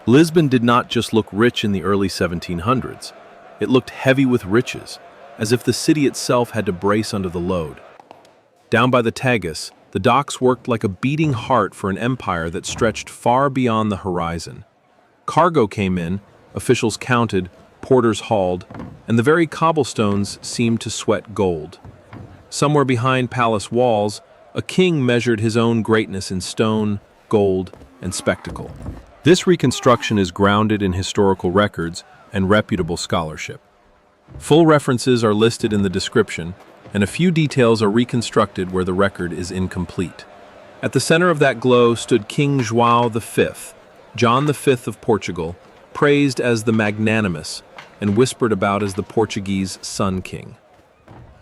Lisbon did not just look rich in the early 1700s. It looked heavy with riches, as if the city itself had to brace under the load. Down by the Tagus, the docks worked like a beating heart for an empire that stretched far beyond the horizon. Cargo came in, officials counted, porters hauled, and the very cobblestones seemed to sweat gold. Somewhere behind palace walls, a king measured his own greatness in stone, gold, and spectacle. This reconstruction is grounded in historical records and reputable scholarship. Full references are listed in the description, and a few details are reconstructed where the record is incomplete. At the center of that glow stood King João V, John V of Portugal, praised as the magnanimous and whispered about as the Portuguese Sun King.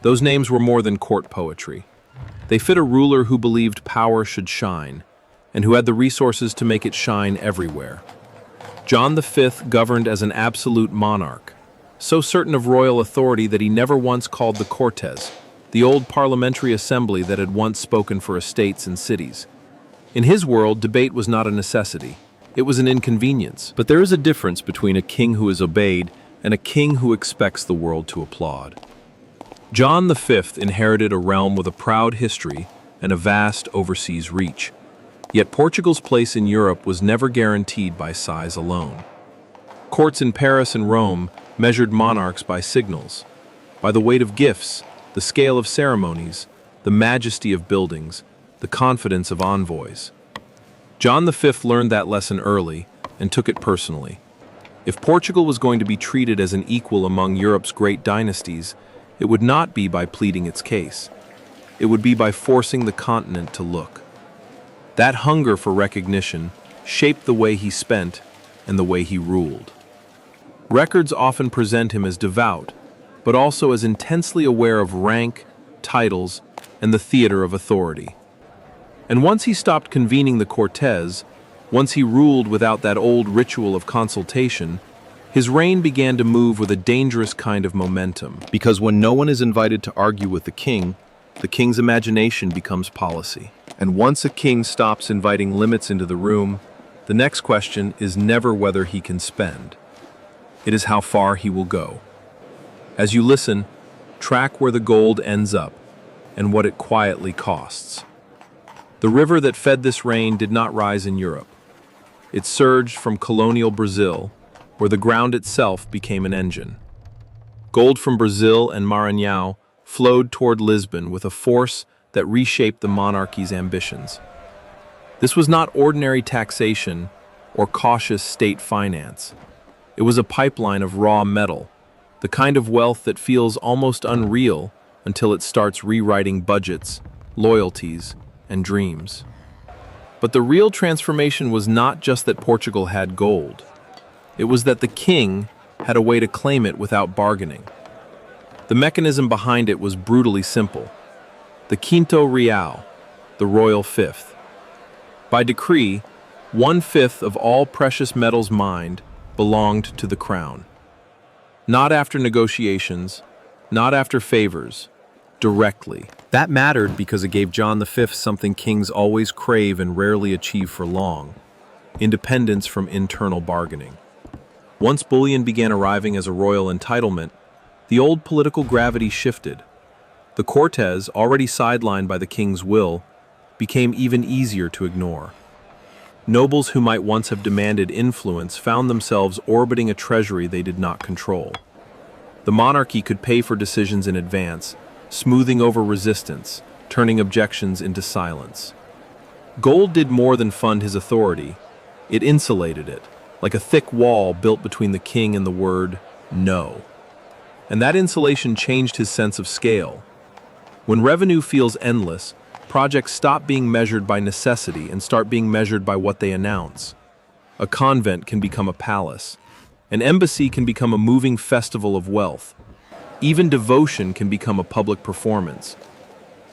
Those names were more than court poetry. They fit a ruler who believed power should shine, and who had the resources to make it shine everywhere. John V governed as an absolute monarch, so certain of royal authority that he never once called the Cortes, the old parliamentary assembly that had once spoken for estates and cities. In his world, debate was not a necessity. It was an inconvenience. But there is a difference between a king who is obeyed and a king who expects the world to applaud. John V inherited a realm with a proud history and a vast overseas reach. Yet Portugal's place in Europe was never guaranteed by size alone. Courts in Paris and Rome measured monarchs by signals, by the weight of gifts, the scale of ceremonies, the majesty of buildings, the confidence of envoys. John V learned that lesson early and took it personally. If Portugal was going to be treated as an equal among Europe's great dynasties, it would not be by pleading its case. It would be by forcing the continent to look. That hunger for recognition shaped the way he spent and the way he ruled. Records often present him as devout, but also as intensely aware of rank, titles, and the theater of authority. And once he stopped convening the Cortes, once he ruled without that old ritual of consultation, his reign began to move with a dangerous kind of momentum. Because when no one is invited to argue with the king's imagination becomes policy. And once a king stops inviting limits into the room, the next question is never whether he can spend. It is how far he will go. As you listen, track where the gold ends up and what it quietly costs. The river that fed this reign did not rise in Europe. It surged from colonial Brazil, where the ground itself became an engine. Gold from Brazil and Maranhão flowed toward Lisbon with a force that reshaped the monarchy's ambitions. This was not ordinary taxation or cautious state finance. It was a pipeline of raw metal, the kind of wealth that feels almost unreal until it starts rewriting budgets, loyalties, and dreams. But the real transformation was not just that Portugal had gold. It was that the king had a way to claim it without bargaining. The mechanism behind it was brutally simple. The Quinto Real, the royal fifth. By decree, 1/5 of all precious metals mined belonged to the crown. Not after negotiations, not after favors, directly. That mattered because it gave John V something kings always crave and rarely achieve for long: independence from internal bargaining. Once bullion began arriving as a royal entitlement, the old political gravity shifted. The Cortes, already sidelined by the king's will, became even easier to ignore. Nobles who might once have demanded influence found themselves orbiting a treasury they did not control. The monarchy could pay for decisions in advance, smoothing over resistance, turning objections into silence. Gold did more than fund his authority. It insulated it, like a thick wall built between the king and the word no. And that insulation changed his sense of scale. When revenue feels endless, projects stop being measured by necessity and start being measured by what they announce. A convent can become a palace. An embassy can become a moving festival of wealth. Even devotion can become a public performance.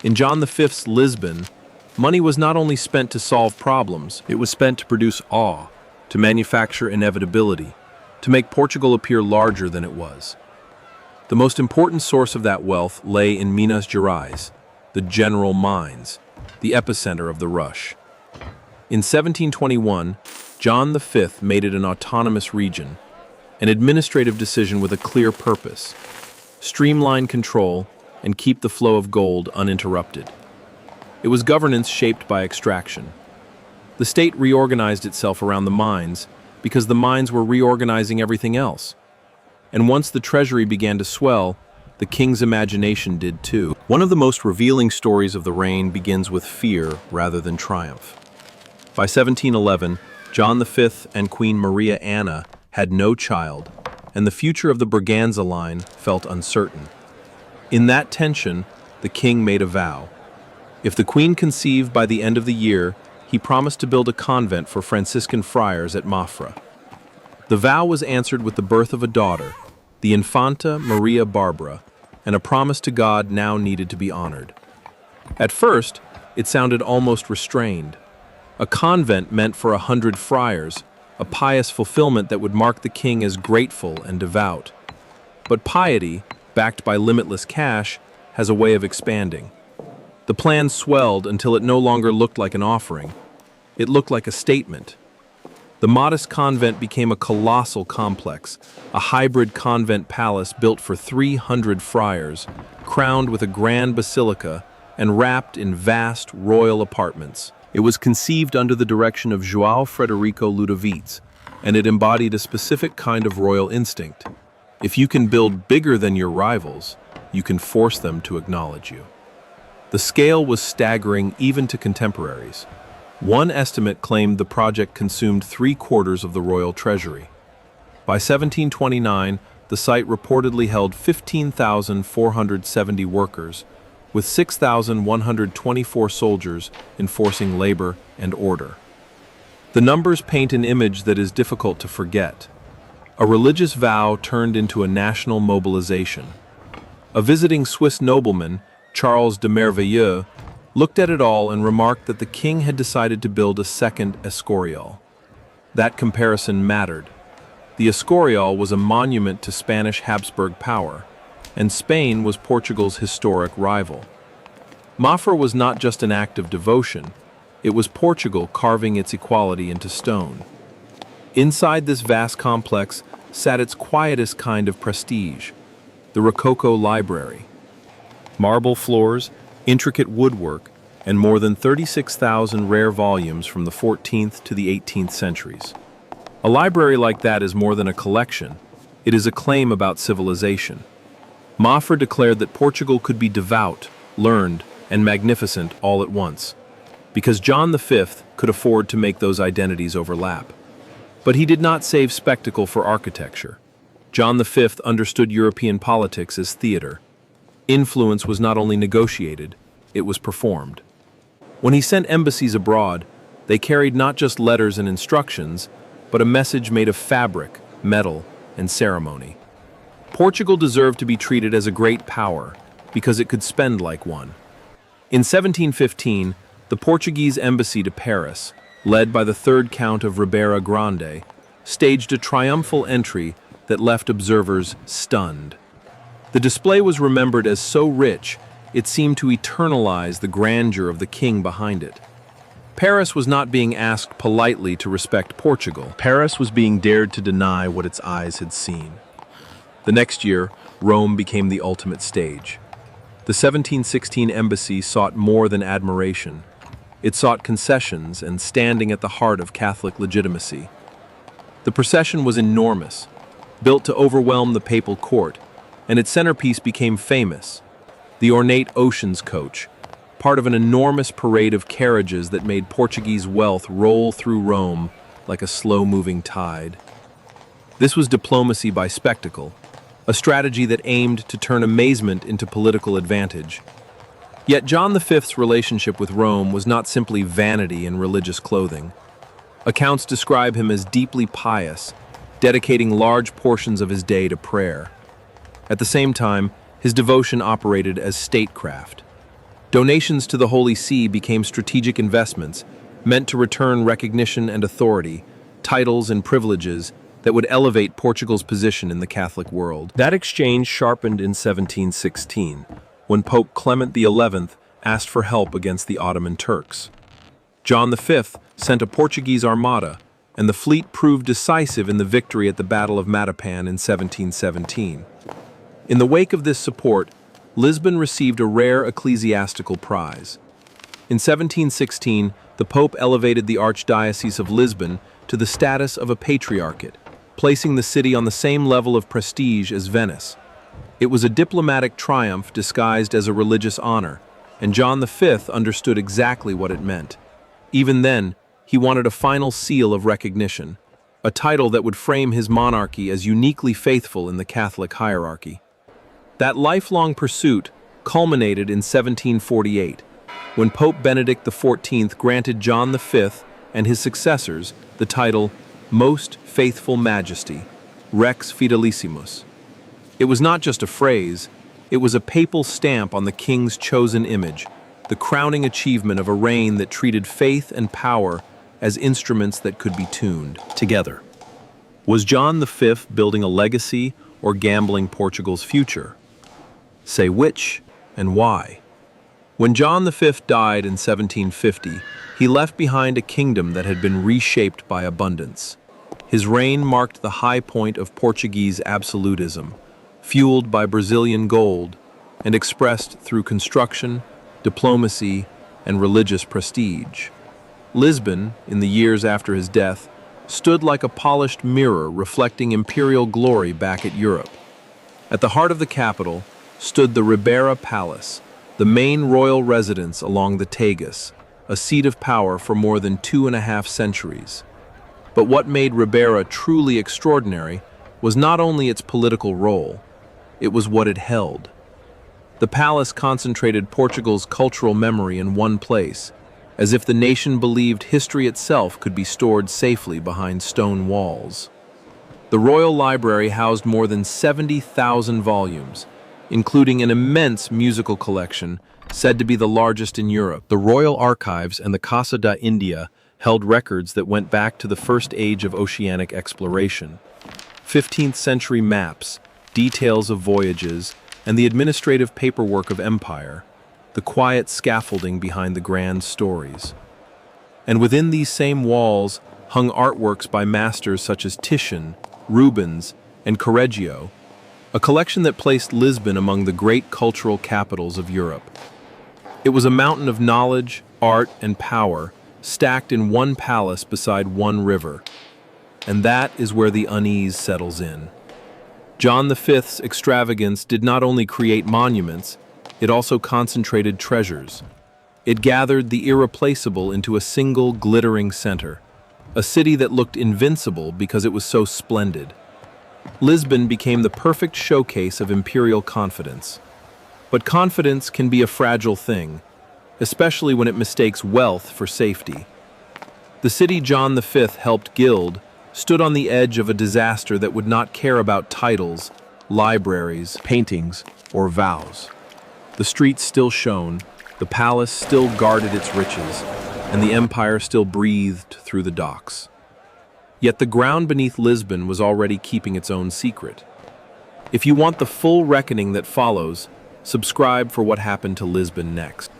In John V's Lisbon, money was not only spent to solve problems, it was spent to produce awe, to manufacture inevitability, to make Portugal appear larger than it was. The most important source of that wealth lay in Minas Gerais, the general mines, the epicenter of the rush. In 1721, John V made it an autonomous region, an administrative decision with a clear purpose: streamline control and keep the flow of gold uninterrupted. It was governance shaped by extraction. The state reorganized itself around the mines because the mines were reorganizing everything else. And once the treasury began to swell, the king's imagination did too. One of the most revealing stories of the reign begins with fear rather than triumph. By 1711, John V and Queen Maria Anna had no child, and the future of the Braganza line felt uncertain. In that tension, the king made a vow. If the queen conceived by the end of the year, he promised to build a convent for Franciscan friars at Mafra. The vow was answered with the birth of a daughter, the Infanta Maria Barbara, and a promise to God now needed to be honored. At first, it sounded almost restrained. A convent meant for 100 friars, a pious fulfillment that would mark the king as grateful and devout. But piety, backed by limitless cash, has a way of expanding. The plan swelled until it no longer looked like an offering. It looked like a statement. The modest convent became a colossal complex, a hybrid convent palace built for 300 friars, crowned with a grand basilica and wrapped in vast royal apartments. It was conceived under the direction of João Frederico Ludovice, and it embodied a specific kind of royal instinct. If you can build bigger than your rivals, you can force them to acknowledge you. The scale was staggering even to contemporaries. One estimate claimed the project consumed 3/4 of the royal treasury. By 1729, the site reportedly held 15,470 workers, with 6,124 soldiers enforcing labor and order. The numbers paint an image that is difficult to forget. A religious vow turned into a national mobilization. A visiting Swiss nobleman, Charles de Merveilleux, looked at it all and remarked that the king had decided to build a second Escorial. That comparison mattered. The Escorial was a monument to Spanish Habsburg power, and Spain was Portugal's historic rival. Mafra was not just an act of devotion, it was Portugal carving its equality into stone. Inside this vast complex sat its quietest kind of prestige, the Rococo Library. Marble floors, intricate woodwork, and more than 36,000 rare volumes from the 14th to the 18th centuries. A library like that is more than a collection, it is a claim about civilization. Mafra declared that Portugal could be devout, learned, and magnificent all at once, because John V could afford to make those identities overlap. But he did not save spectacle for architecture. John V understood European politics as theater. Influence was not only negotiated, it was performed. When he sent embassies abroad, they carried not just letters and instructions, but a message made of fabric, metal, and ceremony. Portugal deserved to be treated as a great power because it could spend like one. In 1715, the Portuguese embassy to Paris, led by the third Count of Ribeira Grande, staged a triumphal entry that left observers stunned. The display was remembered as so rich, it seemed to eternalize the grandeur of the king behind it. Paris was not being asked politely to respect Portugal. Paris was being dared to deny what its eyes had seen. The next year, Rome became the ultimate stage. The 1716 embassy sought more than admiration. It sought concessions and standing at the heart of Catholic legitimacy. The procession was enormous, built to overwhelm the papal court, and its centerpiece became famous, the ornate Ocean's Coach, part of an enormous parade of carriages that made Portuguese wealth roll through Rome like a slow-moving tide. This was diplomacy by spectacle, a strategy that aimed to turn amazement into political advantage. Yet John V's relationship with Rome was not simply vanity in religious clothing. Accounts describe him as deeply pious, dedicating large portions of his day to prayer. At the same time, his devotion operated as statecraft. Donations to the Holy See became strategic investments, meant to return recognition and authority, titles and privileges that would elevate Portugal's position in the Catholic world. That exchange sharpened in 1716, when Pope Clement XI asked for help against the Ottoman Turks. John V sent a Portuguese armada, and the fleet proved decisive in the victory at the Battle of Matapan in 1717. In the wake of this support, Lisbon received a rare ecclesiastical prize. In 1716, the Pope elevated the Archdiocese of Lisbon to the status of a patriarchate, placing the city on the same level of prestige as Venice. It was a diplomatic triumph disguised as a religious honor, and John V understood exactly what it meant. Even then, he wanted a final seal of recognition, a title that would frame his monarchy as uniquely faithful in the Catholic hierarchy. That lifelong pursuit culminated in 1748, when Pope Benedict XIV granted John V and his successors the title Most Faithful Majesty, Rex Fidelissimus. It was not just a phrase, it was a papal stamp on the king's chosen image, the crowning achievement of a reign that treated faith and power as instruments that could be tuned together. Was John V building a legacy or gambling Portugal's future? Say which and why. When John V died in 1750, he left behind a kingdom that had been reshaped by abundance. His reign marked the high point of Portuguese absolutism, fueled by Brazilian gold and expressed through construction, diplomacy, and religious prestige. Lisbon, in the years after his death, stood like a polished mirror reflecting imperial glory back at Europe. At the heart of the capital stood the Ribeira Palace, the main royal residence along the Tagus, a seat of power for more than 2.5 centuries. But what made Ribeira truly extraordinary was not only its political role, it was what it held. The palace concentrated Portugal's cultural memory in one place, as if the nation believed history itself could be stored safely behind stone walls. The Royal Library housed more than 70,000 volumes, including an immense musical collection said to be the largest in Europe. The Royal Archives and the Casa da India held records that went back to the first age of oceanic exploration. 15th century maps, details of voyages, and the administrative paperwork of empire, the quiet scaffolding behind the grand stories. And within these same walls hung artworks by masters such as Titian, Rubens, and Correggio, a collection that placed Lisbon among the great cultural capitals of Europe. It was a mountain of knowledge, art, and power, stacked in one palace beside one river. And that is where the unease settles in. John V's extravagance did not only create monuments, it also concentrated treasures. It gathered the irreplaceable into a single glittering center, a city that looked invincible because it was so splendid. Lisbon became the perfect showcase of imperial confidence. But confidence can be a fragile thing, especially when it mistakes wealth for safety. The city John V helped gild stood on the edge of a disaster that would not care about titles, libraries, paintings, or vows. The streets still shone, the palace still guarded its riches, and the empire still breathed through the docks. Yet the ground beneath Lisbon was already keeping its own secret. If you want the full reckoning that follows, subscribe for what happened to Lisbon next.